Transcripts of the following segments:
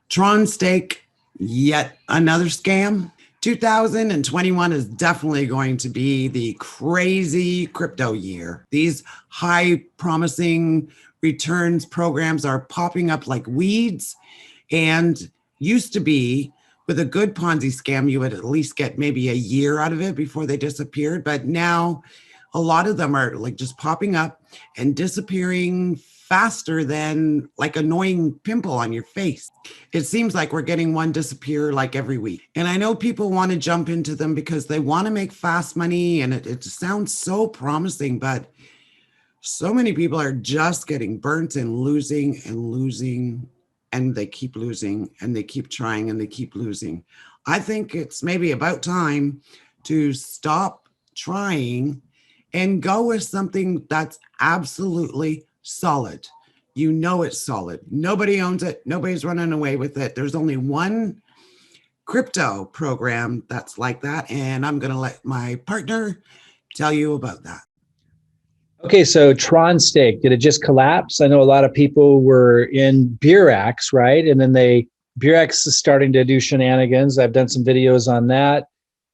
TronStake, yet another scam. 2021 is definitely going to be the crazy crypto year. These high promising returns programs are popping up like weeds, and used to be with a good Ponzi scam, you would at least get maybe a year out of it before they disappeared. But now a lot of them are like just popping up and disappearing faster than like annoying pimple on your face. It seems like we're getting one disappear like every week. And I know people want to jump into them because they want to make fast money, and it sounds so promising, but so many people are just getting burnt and losing, and they keep losing, and they keep trying, and they keep losing. I think it's maybe about time to stop trying and go with something that's absolutely solid. You know it's solid. Nobody owns it. Nobody's running away with it. There's only one crypto program that's like that, and I'm going to let my partner tell you about that. Okay, so TronStake, did it just collapse? I know a lot of people were in Burex, right? And then Burex is starting to do shenanigans. I've done some videos on that,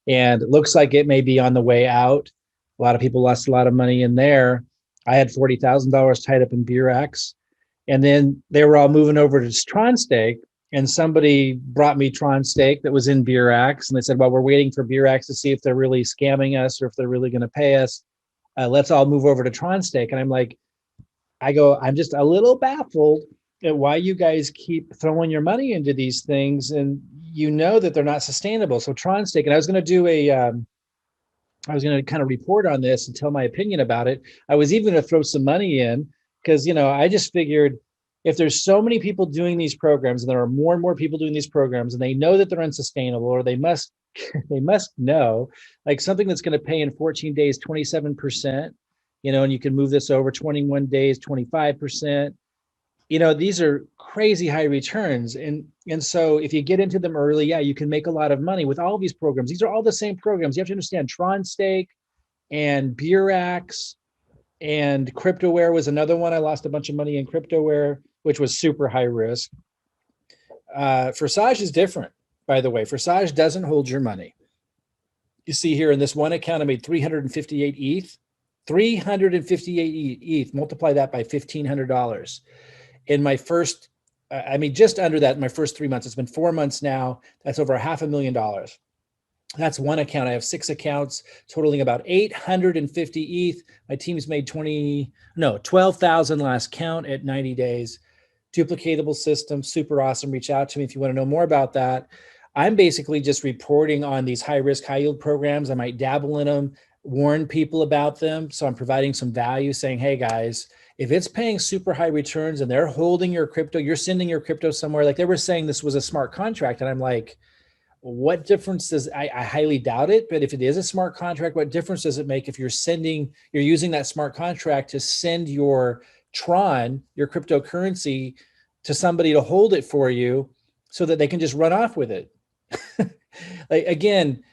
and it looks like it may be on the way out. A lot of people lost a lot of money in there. I had $40,000 tied up in Burex, and then they were all moving over to TronStake, and somebody brought me TronStake that was in Burex, and they said, well, we're waiting for Burex to see if they're really scamming us or if they're really going to pay us. Let's all move over to TronStake. And I'm like, I'm just a little baffled at why you guys keep throwing your money into these things, and you know that they're not sustainable. So TronStake, and I was going to kind of report on this and tell my opinion about it. I was even going to throw some money in because, I just figured if there's so many people doing these programs, and there are more and more people doing these programs, and they know that they're unsustainable, or they must know, like something that's going to pay in 14 days 27%, and you can move this over 21 days 25%. These are crazy high returns, and so if you get into them early, yeah, you can make a lot of money with all of these programs. These are all the same programs. You have to understand TronStake and Burex and CryptoWare was another one. I lost a bunch of money in CryptoWare, which was super high risk. Forsage is different, by the way. Forsage doesn't hold your money. You see here in this one account, I made 358 ETH. 358 ETH, multiply that by $1,500. In my first, just under that in my first 3 months. It's been 4 months now. That's over $500,000. That's one account. I have 6 accounts totaling about 850 ETH. My team's made 12,000 last count at 90 days. Duplicatable system, super awesome. Reach out to me if you want to know more about that. I'm basically just reporting on these high risk, high yield programs. I might dabble in them, warn people about them. So I'm providing some value, saying, hey guys, if it's paying super high returns and they're holding your crypto, you're sending your crypto somewhere. Like they were saying this was a smart contract. And I'm like, what difference does, I highly doubt it, but if it is a smart contract, what difference does it make if you're using that smart contract to send your Tron, your cryptocurrency, to somebody to hold it for you so that they can just run off with it? Like, again,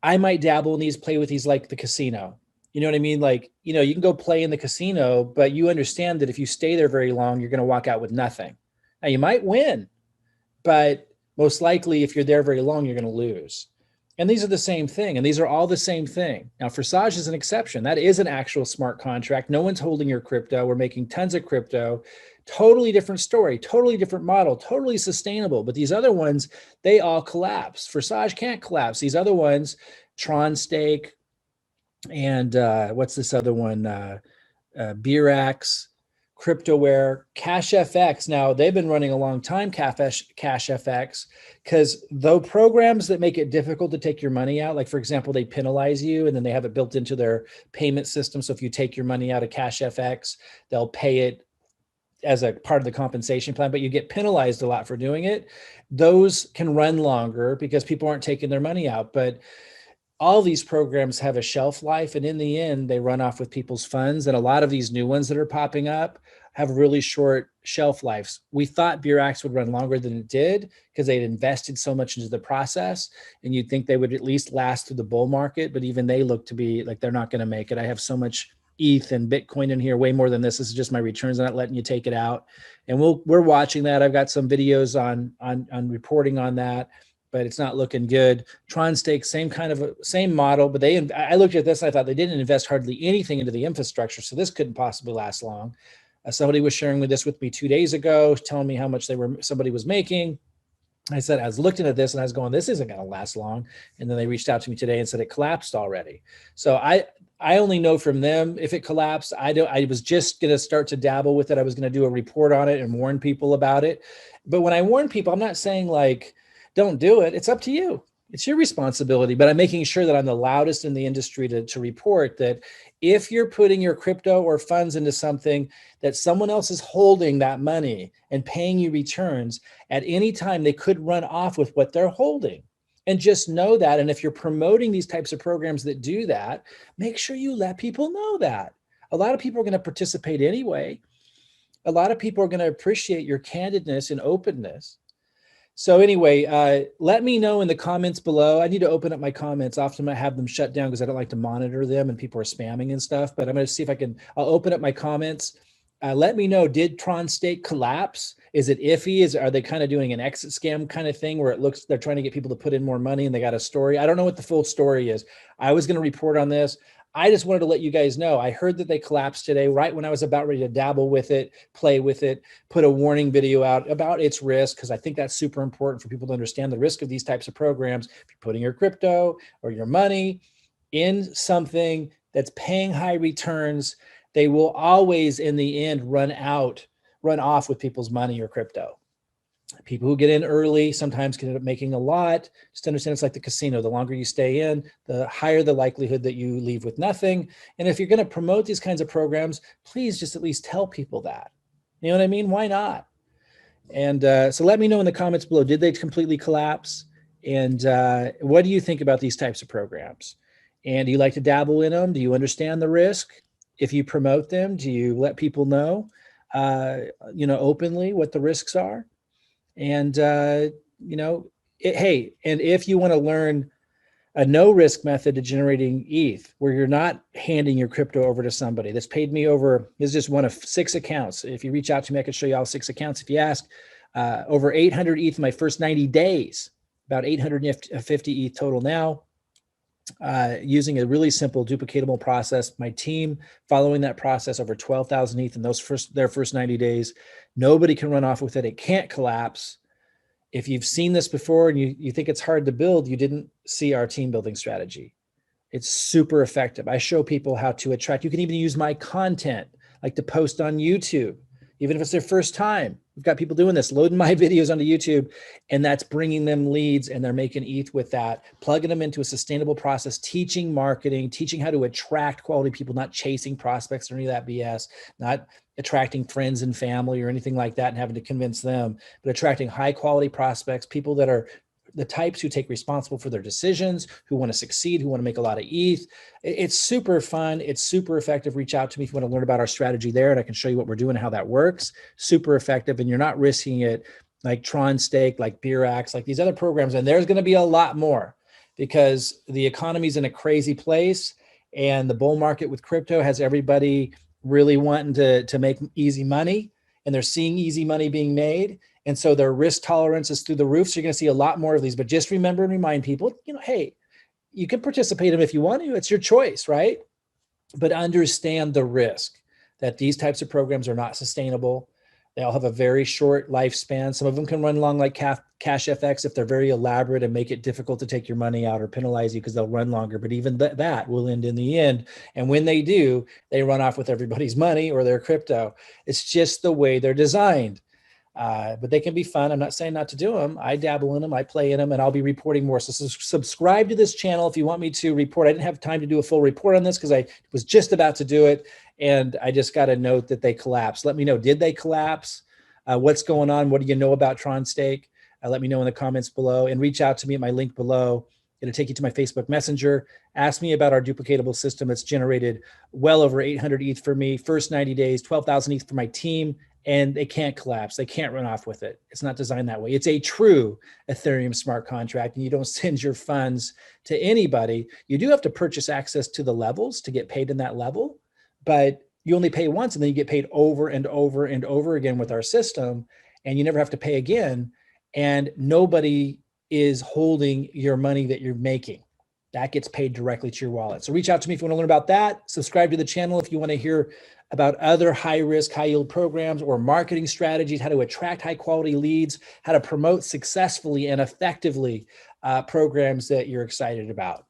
I might dabble in these, play with these like the casino. You know what I mean? Like, you can go play in the casino, but you understand that if you stay there very long, you're going to walk out with nothing. Now you might win, but most likely if you're there very long, you're going to lose. And these are the same thing. And these are all the same thing. Now, Forsage is an exception. That is an actual smart contract. No one's holding your crypto. We're making tons of crypto. Totally different story, totally different model, totally sustainable. But these other ones, they all collapse. Forsage can't collapse. These other ones, TronStake, and what's this other one? Burex, CryptoWare, CashFX. Now, they've been running a long time, CashFX, because though programs that make it difficult to take your money out, like, for example, they penalize you and then they have it built into their payment system. So if you take your money out of CashFX, they'll pay it as a part of the compensation plan, but you get penalized a lot for doing it. Those can run longer because people aren't taking their money out. But all these programs have a shelf life, and in the end, they run off with people's funds. And a lot of these new ones that are popping up have really short shelf lives. We thought Burex would run longer than it did because they'd invested so much into the process, and you'd think they would at least last through the bull market, but even they look to be like they're not going to make it. I have so much ETH and Bitcoin in here, way more than this. This is just my returns. I'm not letting you take it out. And we're watching that. I've got some videos on reporting on that, but it's not looking good. TronStake, same model, but I looked at this and I thought they didn't invest hardly anything into the infrastructure. So this couldn't possibly last long. Somebody was sharing this with me 2 days ago, telling me how much somebody was making. I said, I was looking at this and I was going, this isn't going to last long. And then they reached out to me today and said it collapsed already. So I only know from them if it collapsed. I was just going to start to dabble with it. I was going to do a report on it and warn people about it. But when I warn people, I'm not saying like, don't do it. It's up to you. It's your responsibility. But I'm making sure that I'm the loudest in the industry to report that if you're putting your crypto or funds into something that someone else is holding that money and paying you returns, at any time they could run off with what they're holding. And just know that. And if you're promoting these types of programs that do that, make sure you let people know that. A lot of people are going to participate anyway. A lot of people are going to appreciate your candidness and openness. So anyway, let me know in the comments below. I need to open up my comments. Often I have them shut down because I don't like to monitor them and people are spamming and stuff, but I'm going to see if I'll open up my comments. Let me know, did TronStake collapse? Is it iffy? Are they kind of doing an exit scam kind of thing where it looks they're trying to get people to put in more money and they got a story? I don't know what the full story is. I was going to report on this. I just wanted to let you guys know. I heard that they collapsed today, right when I was about ready to dabble with it, play with it, put a warning video out about its risk, because I think that's super important for people to understand the risk of these types of programs. If you're putting your crypto or your money in something that's paying high returns, they will always, in the end, run off with people's money or crypto. People who get in early sometimes can end up making a lot. Just understand it's like the casino. The longer you stay in, the higher the likelihood that you leave with nothing. And if you're going to promote these kinds of programs, please just at least tell people that. You know what I mean? Why not? And so let me know in the comments below, did they completely collapse? And what do you think about these types of programs? And do you like to dabble in them? Do you understand the risk? If you promote them, do you let people know, openly what the risks are? And, hey, and if you want to learn a no risk method to generating ETH, where you're not handing your crypto over to somebody that's paid me over, is just one of 6 accounts. If you reach out to me, I can show you all 6 accounts. If you ask, over 800 ETH in my first 90 days, about 850 ETH total now, using a really simple duplicatable process. My team following that process, over 12,000 ETH in their first 90 days. Nobody can run off with it. It can't collapse. If you've seen this before and you think it's hard to build, you didn't see our team building strategy. It's super effective. I show people how to attract. You can even use my content, like to post on YouTube, even if it's their first time. We've got people doing this, loading my videos onto YouTube, and that's bringing them leads, and they're making ETH with that, plugging them into a sustainable process, teaching marketing, teaching how to attract quality people, not chasing prospects or any of that BS, not attracting friends and family or anything like that and having to convince them, but attracting high quality prospects, people that are the types who take responsible for their decisions, who want to succeed, who want to make a lot of ETH. It's super fun. It's super effective. Reach out to me if you want to learn about our strategy there, and I can show you what we're doing and how that works. Super effective. And you're not risking it like TronStake, like Beerax, like these other programs. And there's going to be a lot more because the economy's in a crazy place, and the bull market with crypto has everybody really wanting to make easy money, and they're seeing easy money being made. And so their risk tolerance is through the roof. So you're going to see a lot more of these, but just remember and remind people, hey, you can participate in them if you want to, it's your choice, right? But understand the risk that these types of programs are not sustainable. They all have a very short lifespan. Some of them can run long like Cash FX if they're very elaborate and make it difficult to take your money out or penalize you because they'll run longer. But even that will end in the end. And when they do, they run off with everybody's money or their crypto. It's just the way they're designed. But they can be fun. I'm not saying not to do them. I dabble in them. I play in them, and I'll be reporting more. So subscribe to this channel if you want me to report. I didn't have time to do a full report on this because I was just about to do it, and I just got a note that they collapsed. Let me know, did they collapse? What's going on? What do you know about TronStake? Let me know in the comments below, and reach out to me at my link below. It'll take you to my Facebook Messenger. Ask me about our duplicatable system that's generated well over 800 ETH for me. First 90 days, 12,000 ETH for my team. And they can't collapse. They can't run off with it. It's not designed that way. It's a true Ethereum smart contract, and you don't send your funds to anybody. You do have to purchase access to the levels to get paid in that level, but you only pay once and then you get paid over and over and over again with our system, and you never have to pay again. And nobody is holding your money that you're making. That gets paid directly to your wallet. So reach out to me if you want to learn about that. Subscribe to the channel if you want to hear about other high risk, high yield programs or marketing strategies, how to attract high quality leads, how to promote successfully and effectively programs that you're excited about.